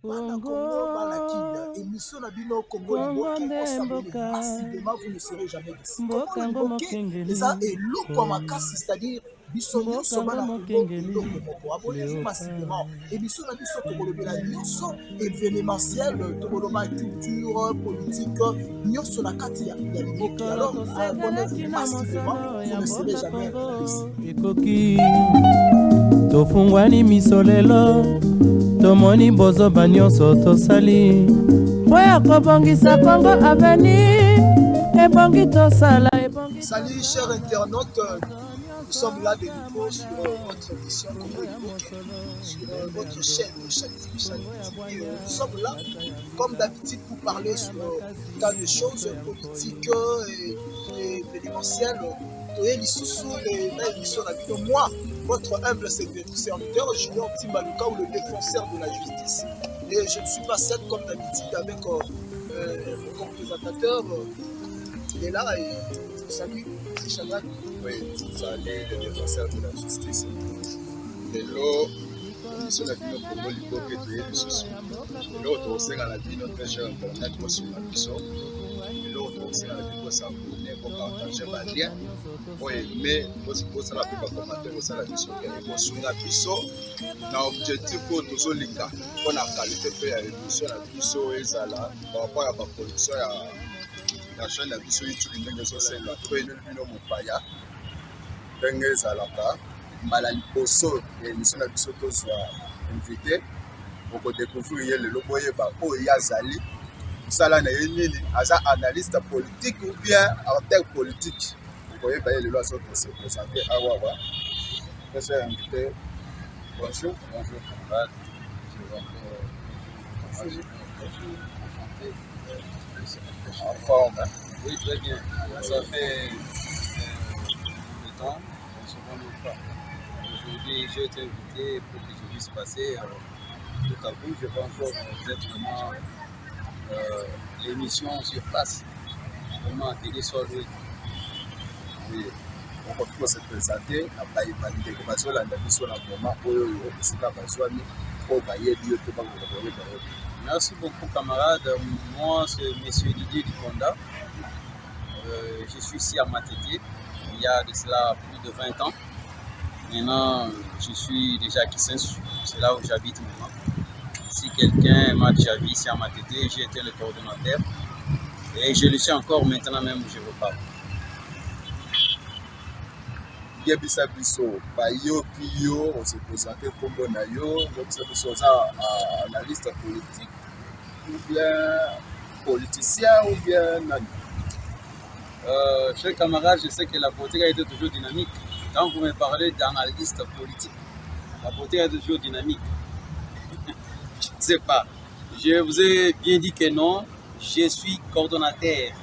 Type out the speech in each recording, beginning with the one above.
Bana Congo, Bana Kin, émission Nabino Congo Liboki, on s'abonne massivement, vous ne serez jamais déçus. Comment le Liboki, les a élus comme à casse, c'est-à-dire Bissonio Sobana Congo, Loko Moko. Abonnez-vous massivement. Émission Nabiso Tobolobela, Nyoso, événementiel, Toboloba culture, politique, Nyoso Nakatia, il y a Liboki. Alors, abonnez-vous massivement, vous ne serez jamais déçus. Tofungwani misolelo tomoni bozoba nyonso tosali oya kobongisa Congo Avenir ebongi tosala ebongi. Salut chers internautes, nous sommes là de nouveau sur votre émission Congo Liboki, sur votre chaîne TV. Nous sommes là comme d'habitude pour parler sur tas de choses politiques et événementielles. Moi, votre humble serviteur, Julien Timbaluka, ou le défenseur de la justice. Et je ne suis pas seul comme d'habitude avec le co-présentateur. Il est là et salut, c'est Chandra. Oui, salut le défenseur de la justice. Hello, mission la Bino Congo Liboki et le Soussou. Hello, tu es à la Bino très cher internet, moi sur la mission. Hello, tu es à la Bino s'abonner pour partager ma lien. Pour aimer, pour ça la plupart commentaires, pour ça la mission. Et pour soutenir la mission, dans l'objectif pour nous linka, pour la qualité de l'émission, la mission est là, par rapport à la production. La chaîne a visu YouTube ndenge sosela to elobino mopaya ndenge ezalaka mbala liboso émission na biso tozwa invité pour découvrir ye lelo boyeba oyo yazali mosala na ye nini aza analyste politique ou bien acteur politique boyeba ye lelo azo se présenter awawa monsieur invité. Bonjour. Bonjour camarade. En forme, hein? Oui, très bien. Ça fait du temps, on se rencontre pas. Aujourd'hui, j'ai été invité pour que je puisse passer tout à coup. Je vais encore exactement l'émission sur place. Vraiment, télé sur lui. Oui. On peut se présenter, on va y parler de comment la nation a vraiment Merci beaucoup camarade. Moi c'est monsieur Didier Dikonda. Je suis ici à Matete. Il y a de cela plus de 20 ans. Maintenant je suis déjà à Kisensu. C'est là où j'habite maintenant. Si quelqu'un m'a déjà vu ici à Matete, j'ai été le coordonnateur. Et je le suis encore maintenant même où je vous parle. Yebisa biso bayo pio on se présenter comme bonayo yebisa biso za analyste politique ou bien politicien ou bien nani. Chers camarades, je sais que la politique a été toujours dynamique. Quand vous me parlez d'analyste politique, la politique est toujours dynamique. Je ne sais pas. Je vous ai bien dit que non. Je suis coordonnateur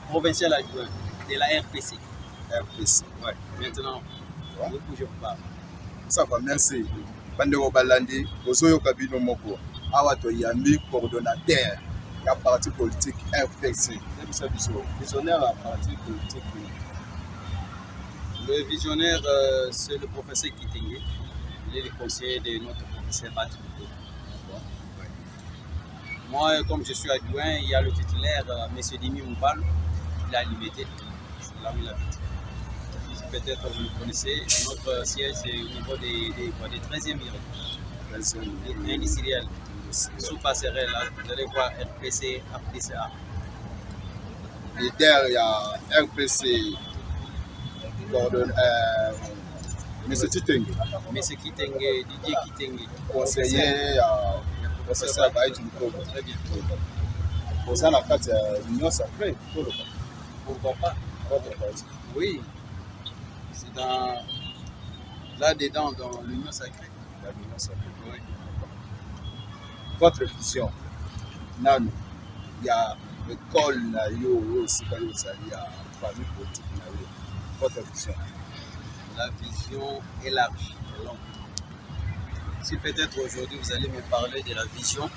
provincial adjoint de la RPC. RPC. Ouais. Maintenant, je vous parle. Ça va, merci. Bandeko Balandi, Ozoyo Kabino Moko, Awato Yambi, coordonnateur de la parti politique RPC. Visionnaire de la parti politique. Le visionnaire, c'est le professeur Kitenge. Il est le conseiller de notre professeur Batouto. Moi, comme je suis adjoint, il y a le titulaire, M. Dimi Moubal, il a limité. C'est là où il habite. Peut-être vous le connaissez, notre siège c'est au niveau des 13e mairies. Industriel. Sous passerelle, là, vous allez voir RPC, APCA. Et derrière, il y a RPC, M. Kitenge. M. Kitenge, Didier Kitenge. Conseiller à professeur Baït Moukobo. Très bien. Pour ça, la carte l'Union sacrée. Pourquoi pas? Oui. C'est là-dedans, dans l'Union sacrée. L'Union sacrée. Oui. Votre vision, Nano, il y a l'école, il y a famille politique. Votre vision. La vision est large, est longue. Si peut-être aujourd'hui vous allez me parler de la vision.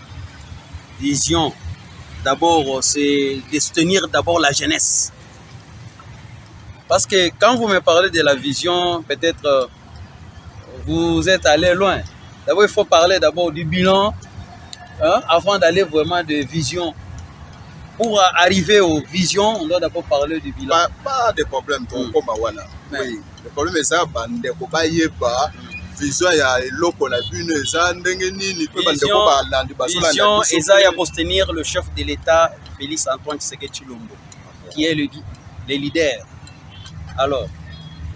Vision, d'abord, c'est de soutenir d'abord la jeunesse. Parce que quand vous me parlez de la vision, peut-être vous êtes allé loin. D'abord, il faut parler d'abord du bilan hein, avant d'aller vraiment de vision. Pour arriver aux visions, on doit d'abord parler du bilan. Pas de problème, oui. Le problème est ça, bandeko bayeba vision ya eloko na bino eza ndenge nini pe bandeko balandi basola. Vision eza ya soutenir le chef de l'État Félix Antoine Tshisekedi Tshilombo, qui est le leader. Alors,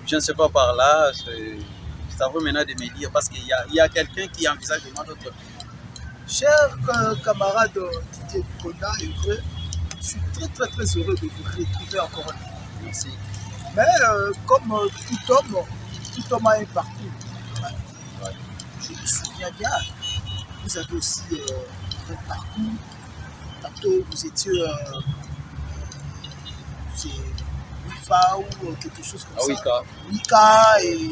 je ne sais pas par là, c'est à vous maintenant de me dire, parce qu'il y a quelqu'un qui envisage vraiment d'autres vies. Cher camarade Didier Konda, je suis très heureux de vous retrouver encore une fois. Merci. Mais comme tout homme a un parcours. Je me souviens bien, vous avez aussi un parcours. Tantôt vous étiez c'est WIFA ou quelque chose comme ça. Wika. Wika et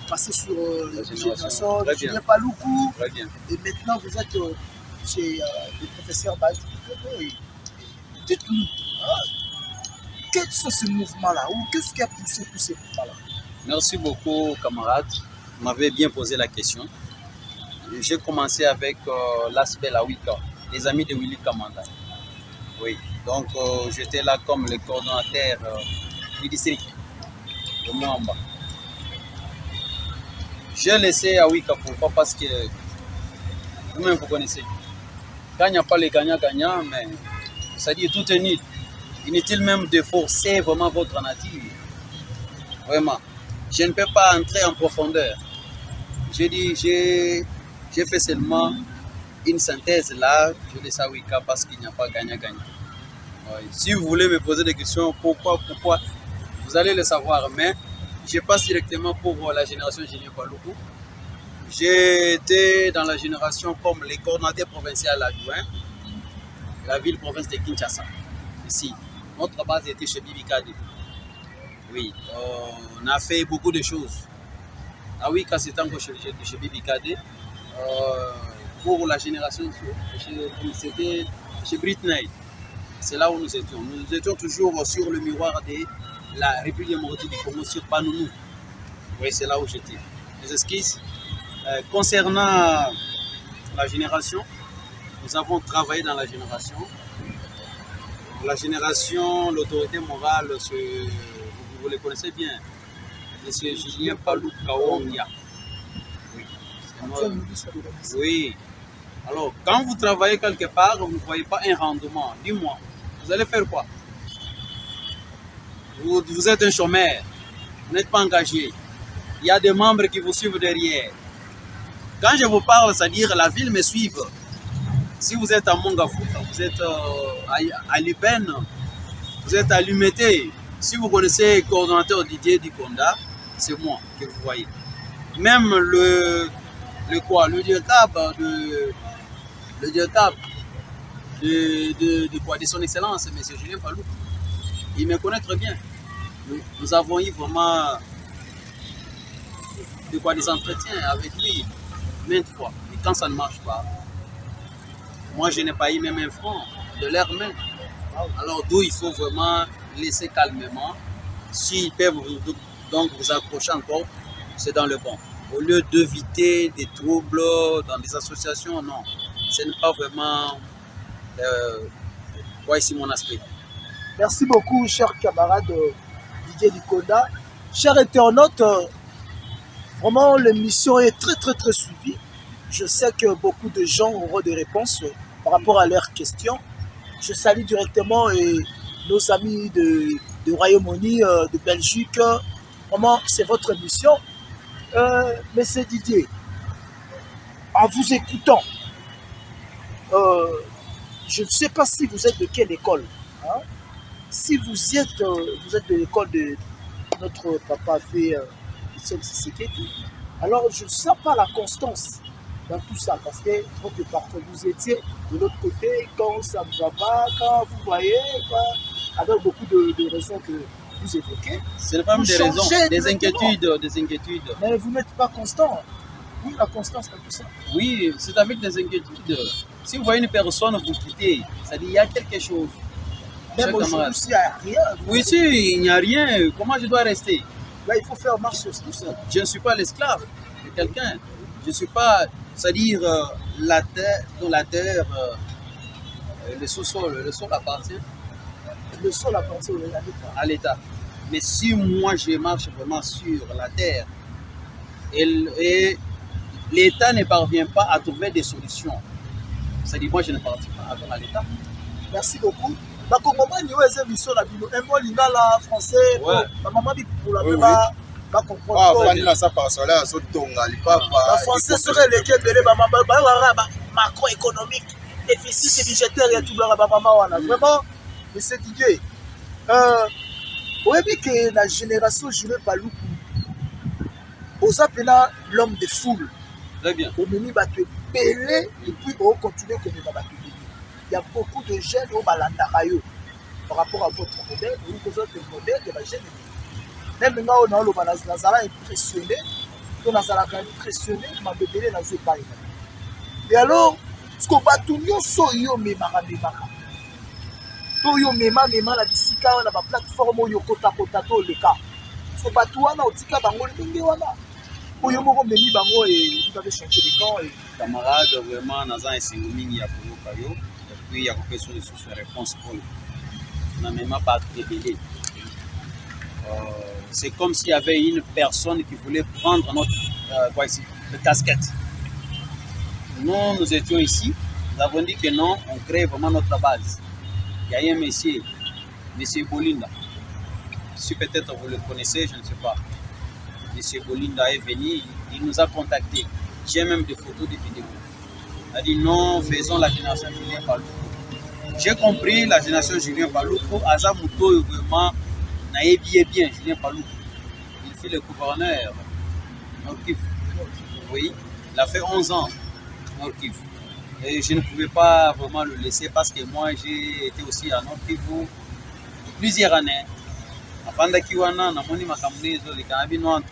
passé sur la génération, Julien Paloukou. Très bien. Et maintenant vous êtes chez le professeur Badi. Dites-nous, quels sont ces mouvements-là ou qu'est-ce qui a poussé tous ces mouvements-là? Merci beaucoup, camarade. Vous m'avez bien posé la question. J'ai commencé avec l'aspect la Wika, les amis de Willy Kamanda. Oui, donc j'étais là comme le coordonnateur du district de Mwamba. J'ai laissé à Wika pourquoi? Parce que vous-même vous connaissez. Quand il n'y a pas les gagnants-gagnants, mais c'est-à-dire tout est nul. Inutile même de forcer vraiment votre nature. Vraiment. Je ne peux pas entrer en profondeur. J'ai dit, j'ai fait seulement une synthèse là, je laisse à Wika parce qu'il n'y a pas gagnant-gagnant. Ouais. Si vous voulez me poser des questions, pourquoi, vous allez le savoir, mais je passe directement pour la génération Julien Paloukou. J'ai été dans la génération comme les coordonnateurs provinciaux adjoints, la ville-province de Kinshasa, ici. Notre base était chez Bibi Kade. Oui, on a fait beaucoup de choses. Ah oui, quand c'était encore chez Bibi Kade, pour la génération, c'était chez Britney. C'est là où nous étions. Nous étions toujours sur le miroir de la République démocratique du Congo, sur Panounou. Oui, c'est là où j'étais. Les esquisses. Concernant la génération, nous avons travaillé dans la génération. La génération, l'autorité morale, vous les connaissez bien. Monsieur Julien Paloukou Kawongia. Oui. Alors, quand vous travaillez quelque part, vous ne voyez pas un rendement. Dis-moi, vous allez faire quoi? Vous êtes un chômeur, vous n'êtes pas engagé. Il y a des membres qui vous suivent derrière. Quand je vous parle, c'est-à-dire la ville me suit. Si vous êtes à Mongafouta, vous êtes à Liben, vous êtes à Lumété, si vous connaissez le coordonnateur Didier Dikonda, c'est moi que vous voyez. Même le diotable de son excellence, M. Julien Paloukou, il me connaît très bien. Nous avons eu vraiment des entretiens avec lui maintes fois. Et quand ça ne marche pas, moi je n'ai pas eu même un franc de leur main. Alors d'où il faut vraiment laisser calmement. S'ils peuvent donc vous accrocher encore, c'est dans le bon. Au lieu d'éviter des troubles dans des associations, non. Ce n'est pas vraiment ici mon aspect. Merci beaucoup, cher camarade Didier Dikonda. Chers internautes, vraiment l'émission est très suivie. Je sais que beaucoup de gens auront des réponses par rapport à leurs questions. Je salue directement nos amis de Royaume-Uni, de Belgique. Vraiment, c'est votre émission. Monsieur Didier, en vous écoutant, je ne sais pas si vous êtes de quelle école. Hein? Si vous êtes de l'école de notre papa fait Michel Tshisekedi, alors je ne sens pas la constance dans tout ça, parce que votre parcours, vous étiez de l'autre côté, quand ça ne va pas, quand vous voyez, avec beaucoup de raisons que vous évoquez. Ce n'est pas même des raisons, des inquiétudes. Mais vous n'êtes pas constant. Oui, la constance dans tout ça. Oui, c'est avec des inquiétudes. Si vous voyez une personne vous quitter, ça dit il y a quelque chose. Même aujourd'hui, il n'y a rien. Oui, si, il n'y a rien. Comment je dois rester? Là, il faut faire marche sur tout ça. Je ne suis pas l'esclave de quelqu'un. Je ne suis pas, c'est-à-dire, la terre, le sous-sol, le sol appartient Le sol appartient à l'État. Mais si moi je marche vraiment sur la terre et l'État ne parvient pas à trouver des solutions, c'est-à-dire moi je ne participe pas à l'État. Merci beaucoup. Bakongomani yo eza biso na bino un mot lingala français maman bi pour la ba comprendre. Ah fani na sa parcela so tonga lipapa. La français serait lequel belé ba macroéconomique déficit budgétaire et tout ba maman wana. Vraiment monsieur Didier oyebi que la génération Julien Paluku oza pena l'homme de foule. Très bien. Au mini bato belé et puis on continue que ba bato. Il y a beaucoup de jeunes au Balandarayo par rapport à votre modèle, ou que votre modèle de la jeune. Même maintenant, on a le Nazara impressionné, on a impressionné, ma bébé n'a pas. Et alors, ce qu'on va tout nous soyo memara memara. Toyo mema mema la bisika na ba plateforme yo kota kota to le cas. Ce qu'on va tout wana otika bango ndenge wana. Oyo moko memi bango et vous avez changé de camp et camarade vraiment naza esengomingi ya koloka yo. Il y a une réponse pour on n'a même pas révélé. C'est comme s'il y avait une personne qui voulait prendre notre casquette. Nous étions ici, nous avons dit que non, on crée vraiment notre base. Il y a un monsieur Bolinda. Si peut-être vous le connaissez, je ne sais pas. Monsieur Bolinda est venu, il nous a contactés. J'ai même des photos, des vidéos. Il a dit non, faisons la génération Julien Paluku. J'ai compris la génération Julien Paluku. Aza Mouto vraiment naïe bien Julien Paluku. Il fait le gouverneur Nord-Kivu. Oui, il a fait 11 ans Nord-Kivu. Et je ne pouvais pas vraiment le laisser parce que moi j'ai été aussi à Nord-Kivu plusieurs années. En tout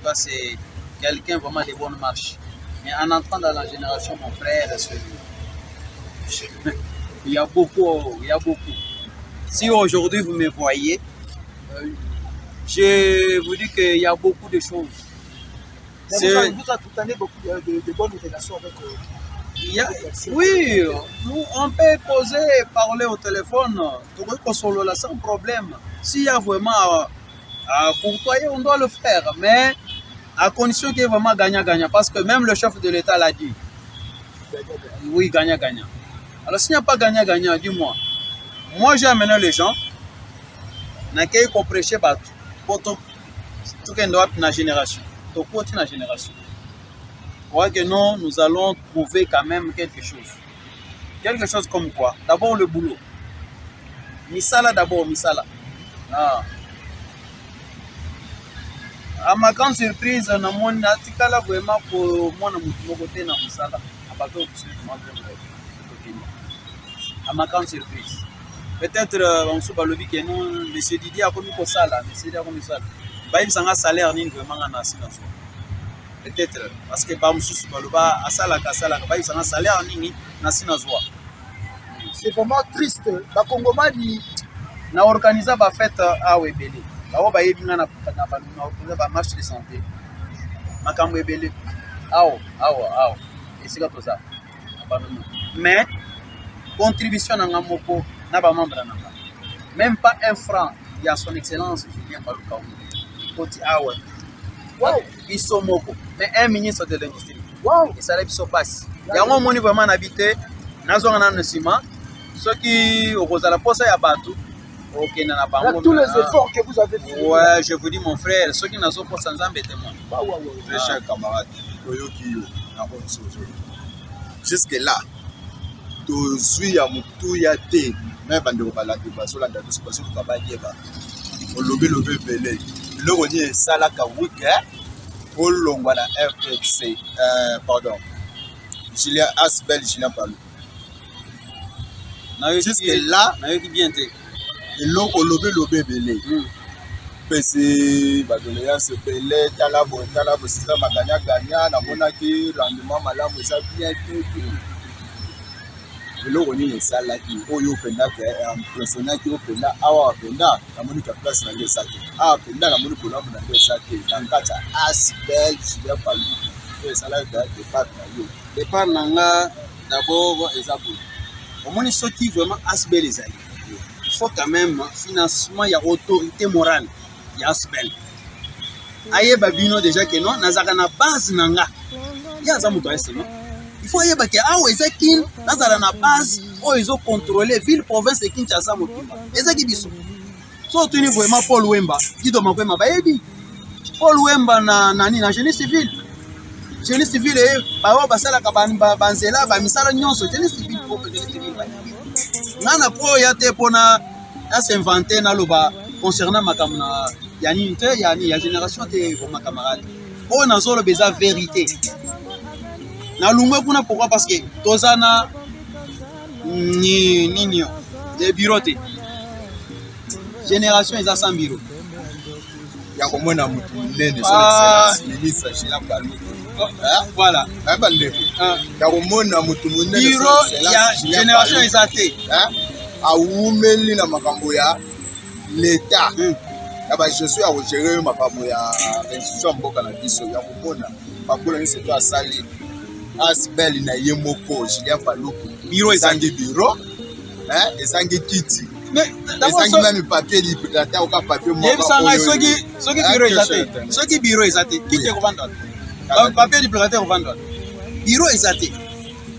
cas, c'est quelqu'un vraiment de bonne marche. Mais en entrant dans la génération, mon frère, il y a beaucoup, il y a beaucoup. Si aujourd'hui vous me voyez, je vous dis qu'il y a beaucoup de choses. Vous avez tout année beaucoup de bonnes relations avec oui, nous, on peut poser, parler au téléphone, sans problème. S'il y a vraiment à courtoyer, on doit le faire, mais à condition qu'il y ait vraiment gagnant-gagnant. Parce que même le chef de l'État l'a dit. Oui, gagnant-gagnant. Alors s'il n'y a pas gagnant-gagnant, dis-moi. Moi, j'ai amené les gens, n'a qu'à prêcher pour tout la génération. Tout la génération. Je crois que non, nous allons trouver quand même quelque chose. Quelque chose comme quoi? D'abord le boulot. Misala d'abord, Misala. Ah. À ma grande surprise, on a mon article vraiment pour moi, mon côté dans Misala. À ma grande surprise. Peut-être on se balobie que non, monsieur Didier a commis pour ça là, monsieur Didier a commis ça. Bah il s'en a salaire ni vraiment en assurance. Peut-être parce que bah monsieur Baloba a ça là, bah il s'en a salaire ni assurance. C'est vraiment triste. La Congomani na organiser ba fête à Webele. Là on va y venir na ba marche de santé. Makambo Webele. Awo. Et c'est comme ça. Mais contribution na ngamoko na ba membre na nga. Même pas un franc. Il y a son excellence Julien Paluku. Koti awa. Wow. Bisomoko. Mais un ministre de l'industrie. Wow. Et ça lève son passe. Il y a un moment vraiment habité. Nazo na ciment. Ceux qui au la poste ya batu. OK na bango. Tous les efforts que vous avez fait. Ouais, je vous dis mon frère, ceux qui n'ont pas sans embêter moi. Très cher camarade. Toyoki na bonsozo. Jusque là. To suis ya mutu ya te. Mais bande ko balaki baso la ndatu baso ko ba yeba. O lobe belé. Le ronier sala ka week-end. Pour longwa na FXC pardon. Julien Asbel Julien Paluku. Jusque là, na yoki bien te. Eloko lobe belé. PC badoléance belé talabo sisa maganya na mona ki rendement malamu eza bien te. Eloko ni sala ki oyo penda ke impressionnant ki openda awa penda na moni ka place na ngesa te. Ah penda na moni kola na ngesa te. Ngata Asbel Julien Paluku. Et sala de départ na yo. Départ nanga d'abord Ezabou. Au moins ceux qui vraiment asbel les amis. Il faut quand même financement, il y a autorité morale, il y a asbel. Aye babino déjà que non, nazaka na base nanga. Ya za muto esema. Il faut aye bake awo ezekin, nazara na base, o ils ont contrôlé ville province et Kinshasa motima. Ezaki biso. So tuni vraiment Paul Wemba, Guido Makwema bayebi. Paul Wemba na nani na génie civil. Génie civil e bawo basala ka banzela ba misala nyonso génie civil pour génie civil. Nana ko ya te pona a s'inventer na loba concernant makamna yani te yani ya génération te pour ma camarade. On a zolo beza vérité. Na lungwe kuna pourquoi parce que tozana ni nini les bureaux te. Génération eza sans bureau. Ya komona mutu nene so ministre Chila Balu. Voilà. Aba ndeko. Ya komona mutu nene bureau ya génération eza te. Awumeli na makambo ya l'état. Aba je suis à gérer makambo ya institution mboka na biso ya komona bakula ni seto asali asbel na yemoko Julien Paluku. Bureau ezangi bureau. Ezangi kiti. Mais d'abord ça même papier libre data ou papier moi soki bureau ezate soki bureau ezate kiti kovanda papier libre data kovanda bureau ezate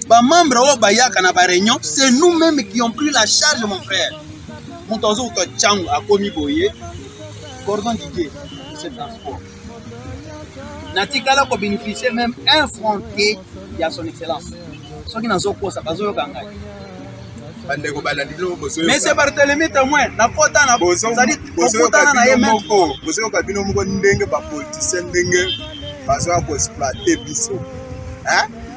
ba membre o bayaka na ba réunion c'est nous mêmes qui ont pris la charge mon frère montozo to changu akomi boye cordon Didier ce transport natikala ko bénéficier même un franc ya son excellence soki nazo kosa bazo yoka ngai. Mais c'est Barthélemy témoin, na kota na c'est-à-dire kota na yeme moko, bozo ka bino moko ndenge ba politicien ndenge bazo ko exploiter biso.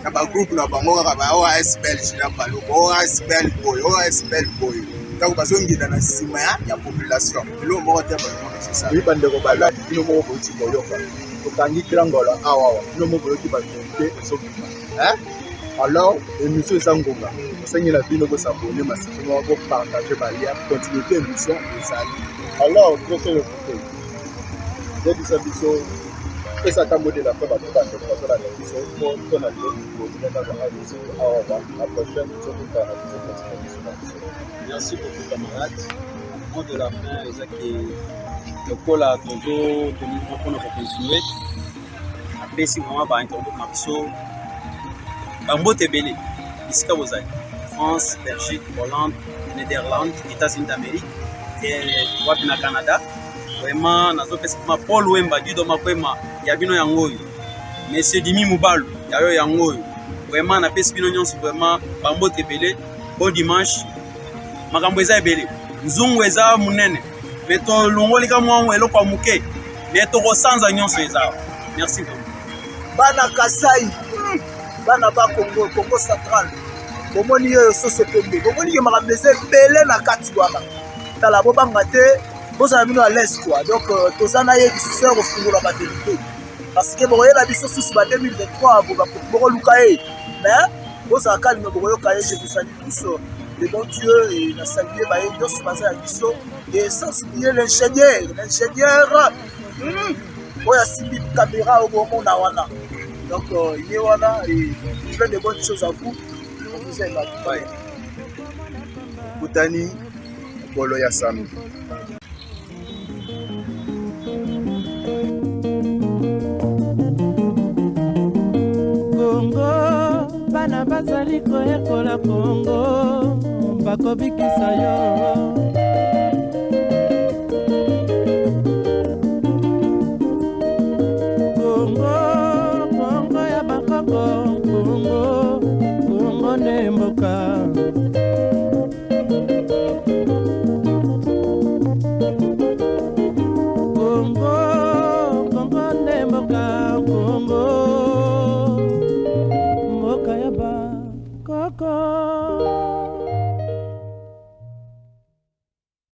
Na ba groupe na bango ka ba OSBL Chila Balu, OSBL boy, OSBL boy. Ta ko bazo ngida na sima ya population. Lo moko te ba ko c'est ça. Oui bande ko bala bino moko ko ti ko yoka. Ko tangi krangola awa, bino moko ko ti ba konte so. Alors, émission Zangonga, c'est la vie de s'abonner massivement pour partager ma lien, continuer l'émission et salut. Alors, je fais le côté. Je dis ça, bisous. Et ça t'a modé la fin de la télévision. Pour ton avis, la prochaine, merci beaucoup, camarades. Au mot de la fin, c'est que le col a toujours tenu pour continuer. Après, si vraiment, bah, interrompre Bambote Belé, ici Kabozai, France, Belgique, Hollande, Néderlande, États-Unis d'Amérique, et Wapina Canada. Vraiment, nous Paul Wemba, Guido Makwema, Yabino Yangoyo, Monsieur Dimi Moubalou, Yayo Yangoyo. Vraiment, na pespino nyonso vraiment Bambote Belé, bon dimanche. Makambweza Belé, Nzungu eza munene, meto longoli ka mwangu eloko amuke, meto kosanza nyonso eza. Merci beaucoup. Bana Kasai. Bana ba Congo central bomoni yo soso pembe bomoni ke makameze belé na kati waka tala bo banga te bozala bino à l'aise quoi donc tozana ye discussion refungula ba vérité parce que boye la biso sous ba 2023 boko luka e mais bozala kalme boko yo kaye je vous salue tous le bon Dieu et na saluer ba yo so baza ya biso et sans oublier l'ingénieur oya simbi caméra au moment na wana. Donc, il y a plein de bonnes choses à vous. On vous aime. Bye. Kutani, Polo Yassam. Congo, bana bazali koyekola Congo, bakobikisa yo. Congo.